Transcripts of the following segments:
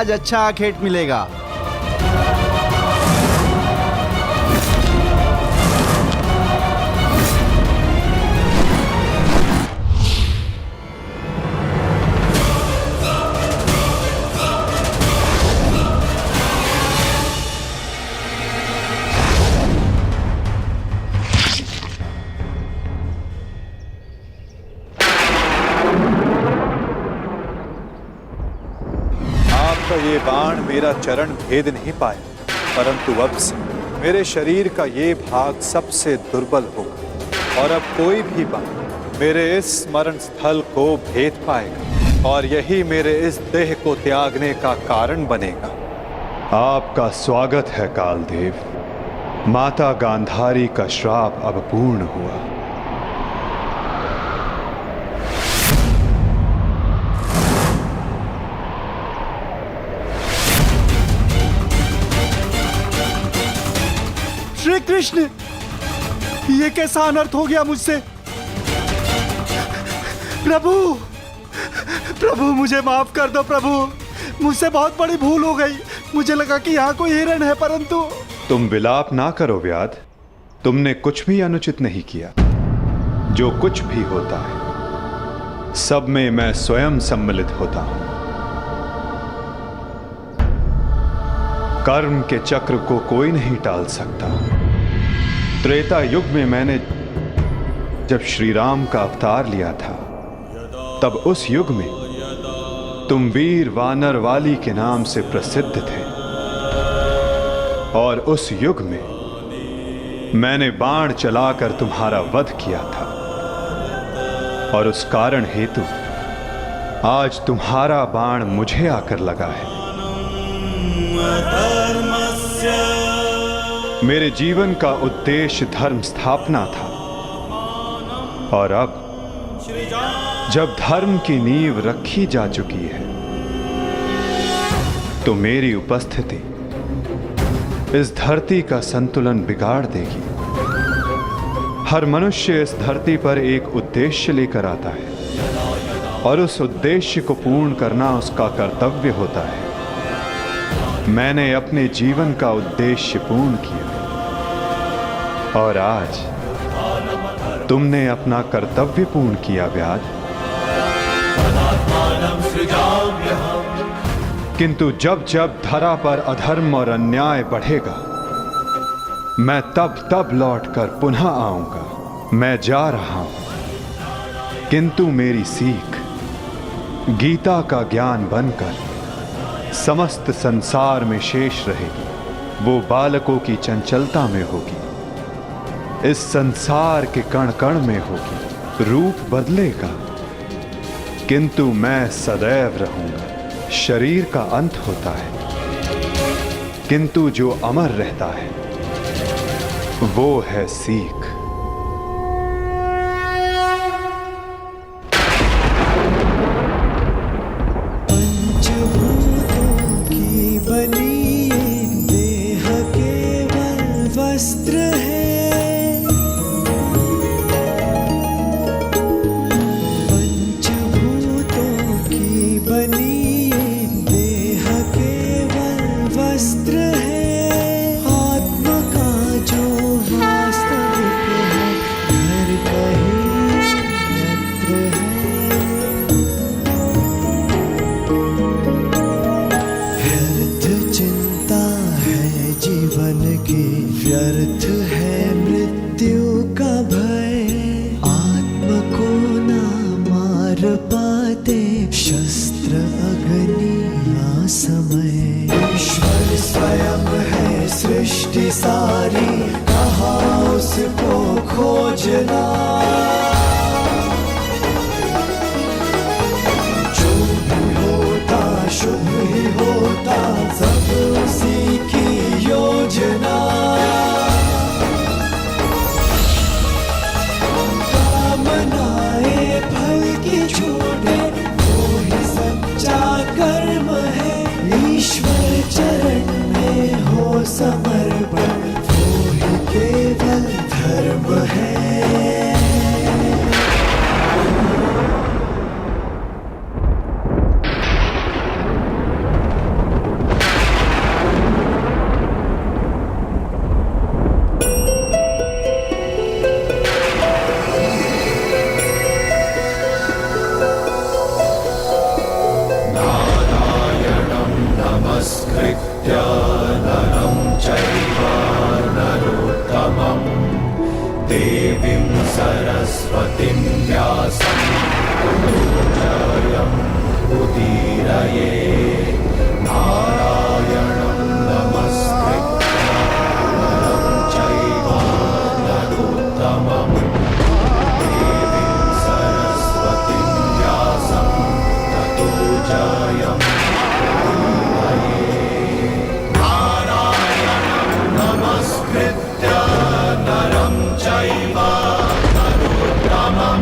आज अच्छा आखेट मिलेगा। ये बाण मेरा चरण भेद नहीं पाया, परंतु अब से मेरे शरीर का ये भाग सबसे दुर्बल होगा और अब कोई भी बाण मेरे इस स्मरण स्थल को भेद पाएगा और यही मेरे इस देह को त्यागने का कारण बनेगा। आपका स्वागत है कालदेव। माता गांधारी का श्राप अब पूर्ण हुआ। श्री कृष्ण, ये कैसा अनर्थ हो गया मुझसे? प्रभु, प्रभु मुझे माफ कर दो प्रभु, मुझसे बहुत बड़ी भूल हो गई। मुझे लगा कि यहाँ कोई हिरण है, परंतु। तुम विलाप ना करो व्याध, तुमने कुछ भी अनुचित नहीं किया। जो कुछ भी होता है सब में मैं स्वयं सम्मिलित होता हूं। कर्म के चक्र को कोई नहीं टाल सकता। त्रेता युग में मैंने जब श्री राम का अवतार लिया था, तब उस युग में तुम वीर वानर वाली के नाम से प्रसिद्ध थे और उस युग में मैंने बाण चलाकर तुम्हारा वध किया था और उस कारण हेतु आज तुम्हारा बाण मुझे आकर लगा है। मेरे जीवन का उद्देश्य धर्म स्थापना था और अब जब धर्म की नींव रखी जा चुकी है तो मेरी उपस्थिति इस धरती का संतुलन बिगाड़ देगी। हर मनुष्य इस धरती पर एक उद्देश्य लेकर आता है और उस उद्देश्य को पूर्ण करना उसका कर्तव्य होता है। मैंने अपने जीवन का उद्देश्य पूर्ण किया और आज तुमने अपना कर्तव्य पूर्ण किया व्याध। किंतु जब जब धरा पर अधर्म और अन्याय बढ़ेगा, मैं तब तब लौटकर पुनः आऊंगा। मैं जा रहा हूं, किंतु मेरी सीख गीता का ज्ञान बनकर समस्त संसार में शेष रहेगी। वो बालकों की चंचलता में होगी, इस संसार के कण कण में होगी। रूप बदलेगा किंतु मैं सदैव रहूंगा। शरीर का अंत होता है किंतु जो अमर रहता है वो है सीख। व्यर्थ है मृत्यु का भय, आत्म को ना मार पाते शस्त्र अग्नि ना समय। ईश्वर स्वयं है सृष्टि सारी, कहाँ उसको खोजना। जो भी होता शुभ ही होता, सब उसी की योजना। कामनाएं फल की छूटे, वो ही सच्चा कर्म है। ईश्वर चरण में हो समर्पण, वो ही केवल धर्म है। देवीं सरस्वतीं व्यासं ततो उदीरये नारायणं नमस्कृत्य नरं चैव नरोत्तमं देवीं सरस्वतीं व्यासं ततो नमस्कृत्य नरं चैव नरोत्तमं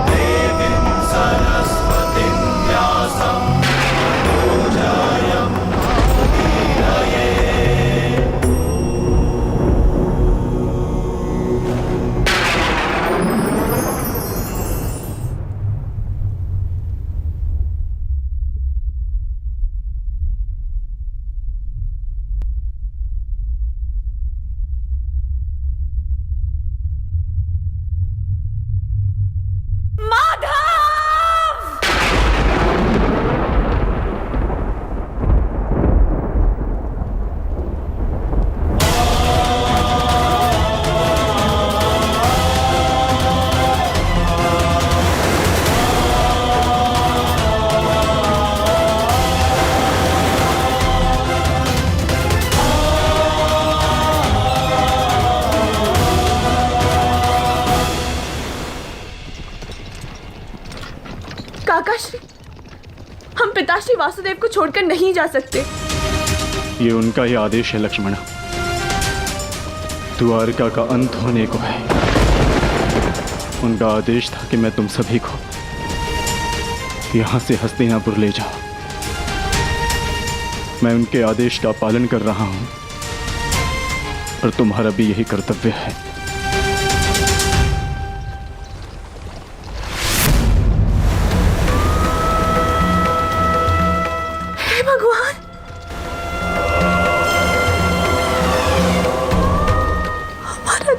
देवीं सरस्वतीं व्यासं ततो जयमुदीरये। काकाश्री, हम पिताश्री वासुदेव को छोड़कर नहीं जा सकते। ये उनका ही आदेश है लक्ष्मणा। द्वारका का अंत होने को है। उनका आदेश था कि मैं तुम सभी को यहां से हस्तिनापुर ले जाऊं। मैं उनके आदेश का पालन कर रहा हूं और तुम्हारा भी यही कर्तव्य है।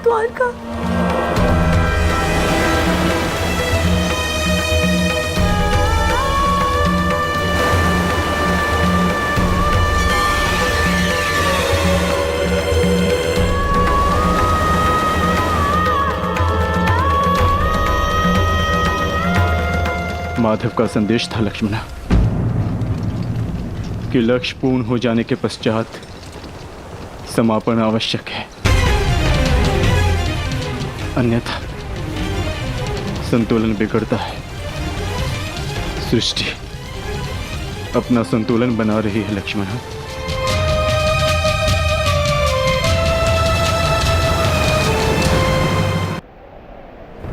द्वारका माधव का संदेश था लक्ष्मणा कि लक्ष्य पूर्ण हो जाने के पश्चात समापन आवश्यक है, अन्यथा संतुलन बिगड़ता है। सृष्टि अपना संतुलन बना रही है लक्ष्मणा।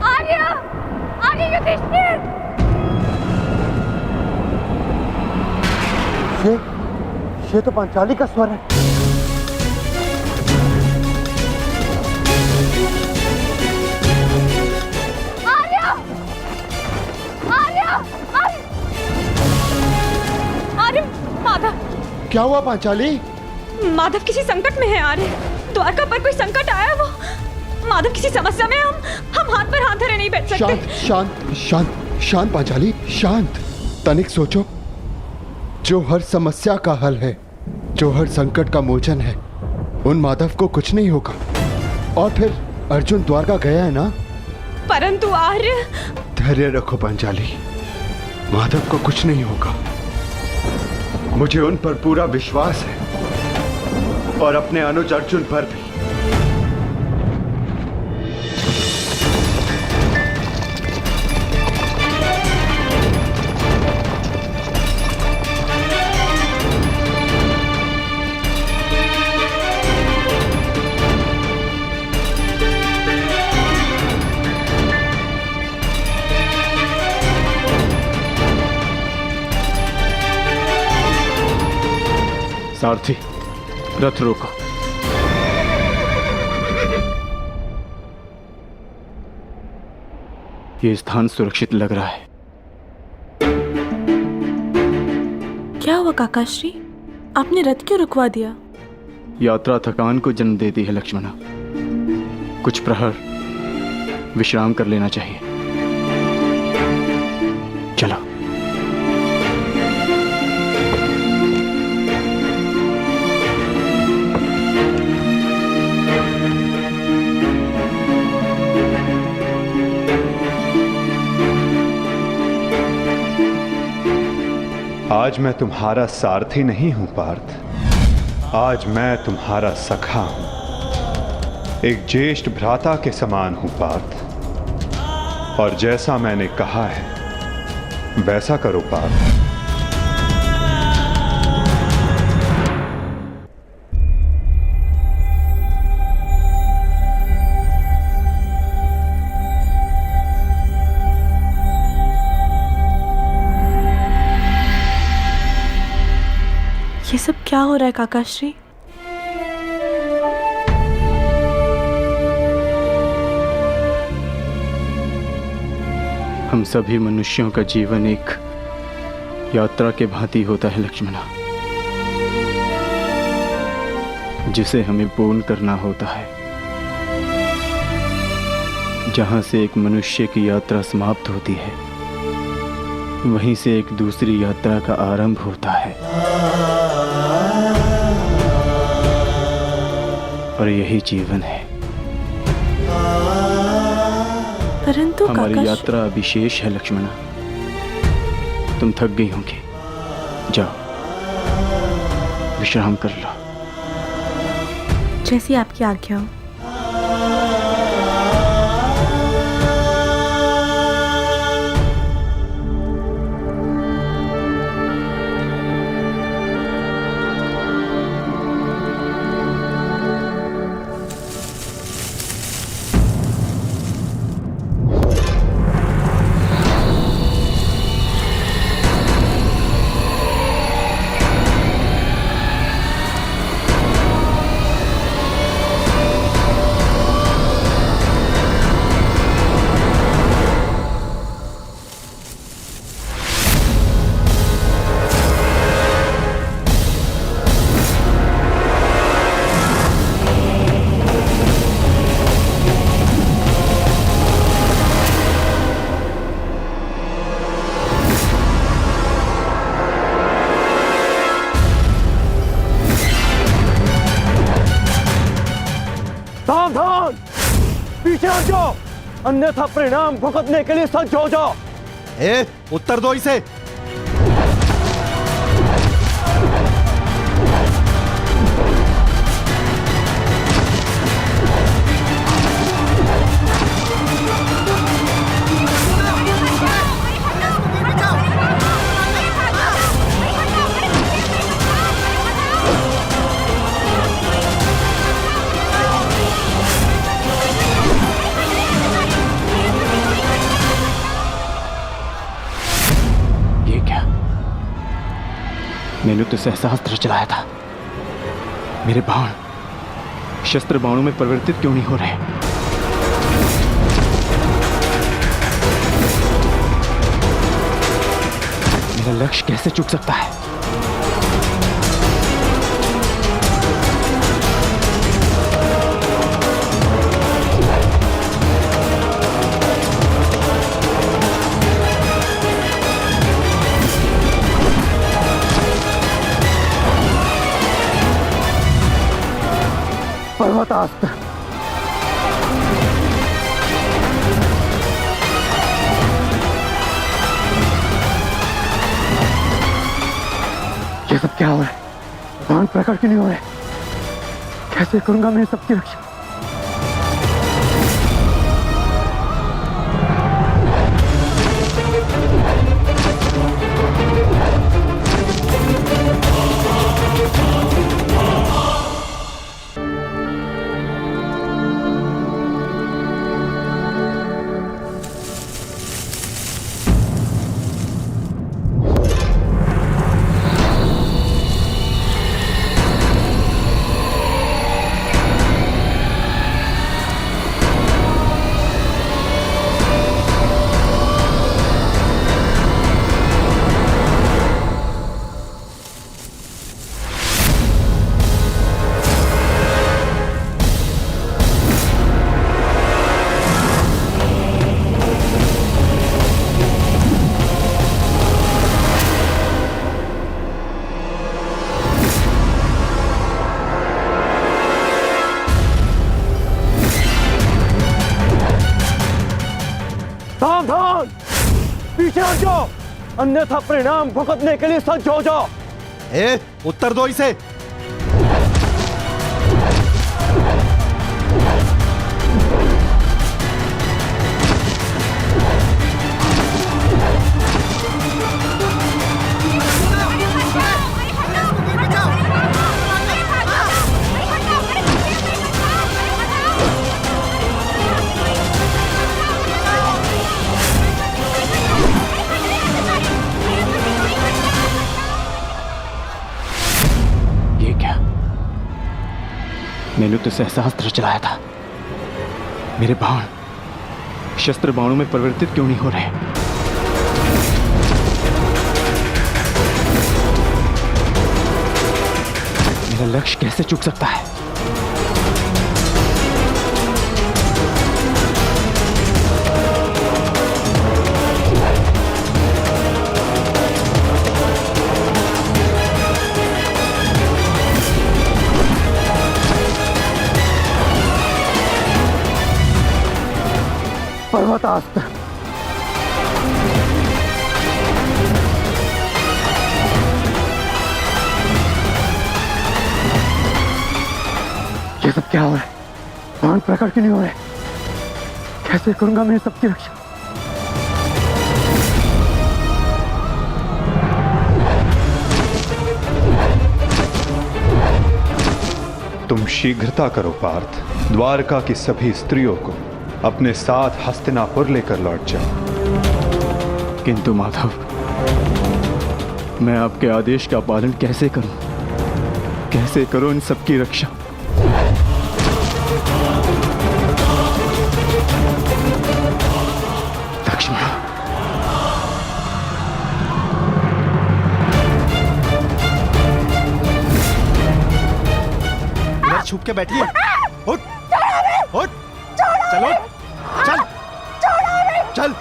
आर्य, आर्य युधिष्ठिर! ये तो पांचाली का स्वर है। क्या हुआ पांचाली? माधव किसी संकट में है आर्य। द्वारका पर कोई संकट आया वो। माधव किसी समस्या में, हम हाथ पर हाथ धरे नहीं बैठ सकते। शांत शांत शांत शांत पांचाली, शांत। तनिक सोचो, जो हर समस्या का हल है, जो हर संकट का मोचन है, उन माधव को कुछ नहीं होगा। और फिर अर्जुन द्वारका गया है ना। परंतु आर्य। धैर्य रखो पांचाली, माधव को कुछ नहीं होगा। मुझे उन पर पूरा विश्वास है और अपने अनुज अर्जुन पर भी। सारथी, रथ रोको। ये स्थान सुरक्षित लग रहा है। क्या हुआ काकाश्री? आपने रथ क्यों रुकवा दिया? यात्रा थकान को जन्म देती है लक्ष्मणा। कुछ प्रहर विश्राम कर लेना चाहिए। चलो। आज मैं तुम्हारा सारथी नहीं हूं पार्थ, आज मैं तुम्हारा सखा हूं, एक ज्येष्ठ भ्राता के समान हूं पार्थ। और जैसा मैंने कहा है वैसा करो पार्थ। ये सब क्या हो रहा है काकाश्री? हम सभी मनुष्यों का जीवन एक यात्रा के भांति होता है लक्ष्मणा, जिसे हमें पूर्ण करना होता है। जहां से एक मनुष्य की यात्रा समाप्त होती है, वहीं से एक दूसरी यात्रा का आरंभ होता है। और यही जीवन है। परंतु हमारी यात्रा अभी शेष है लक्ष्मणा। तुम थक गई होंगी, जाओ विश्राम कर लो। जैसी आपकी आज्ञा हो। सावधान, पीछे हट जाओ, अन्यथा परिणाम भुगतने के लिए सज्ज हो जाओ। उत्तर दो इसे। मैंने तो सहस्त्र चलाया था, मेरे बाण शस्त्र बाणों में परिवर्तित क्यों नहीं हो रहे? मेरा लक्ष्य कैसे चूक सकता है? पर्वतास्त्र, ये सब क्या हो रहा है? बाण प्रकट क्यों नहीं हो रहे? कैसे करूंगा मैं सबकी रक्षा? सावधान, पीछे हट जाओ, अन्यथा परिणाम भुगतने के लिए सज्ज हो जाओ। उत्तर दो इसे। ये क्या? मैंने तो सहस्त्र चलाया था। मेरे बाण शस्त्र बाणों में परिवर्तित क्यों नहीं हो रहे? मेरा लक्ष्य कैसे चूक सकता है? पर्वतास्त्र। ये सब क्या हो रहा है? बाण प्रकट क्यों नहीं हो रहे? कैसे करूंगा मैं सबकी रक्षा? तुम शीघ्रता करो पार्थ, द्वारका की सभी स्त्रियों को अपने साथ हस्तिनापुर लेकर लौट जाओ। किंतु माधव, मैं आपके आदेश का पालन कैसे करूं? कैसे करूं इन सबकी रक्षा? लक्ष्मण, इधर छुप के बैठिए। उठ, उठ, चलो, चल, चल।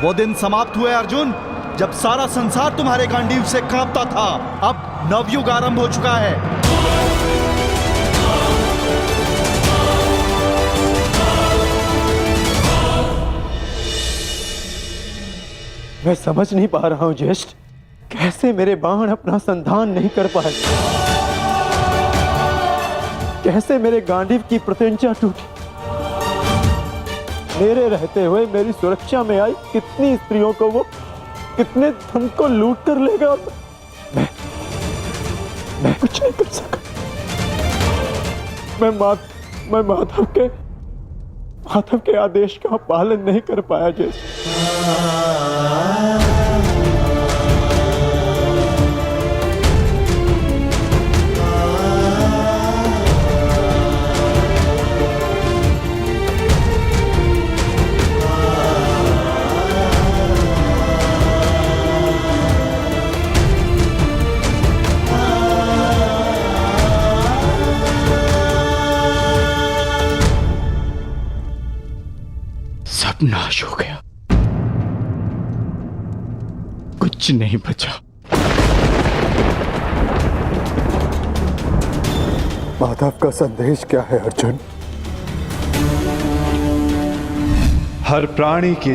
वो दिन समाप्त हुए अर्जुन, जब सारा संसार तुम्हारे गांडीव से कांपता था। अब नवयुग आरंभ हो चुका है। मैं समझ नहीं पा रहा हूं ज्येष्ठ, कैसे मेरे बाण अपना संधान नहीं कर पाए, कैसे मेरे गांडीव की प्रत्यंचा टूटी। मेरे रहते हुए मेरी सुरक्षा में आई कितनी स्त्रियों को वो कितने धन को लूट कर लेगा। मैं कुछ नहीं कर सका। मैं माधव के आदेश का पालन नहीं कर पाया जैसे। नाश हो गया, कुछ नहीं बचा। माधव का संदेश क्या है अर्जुन? हर प्राणी के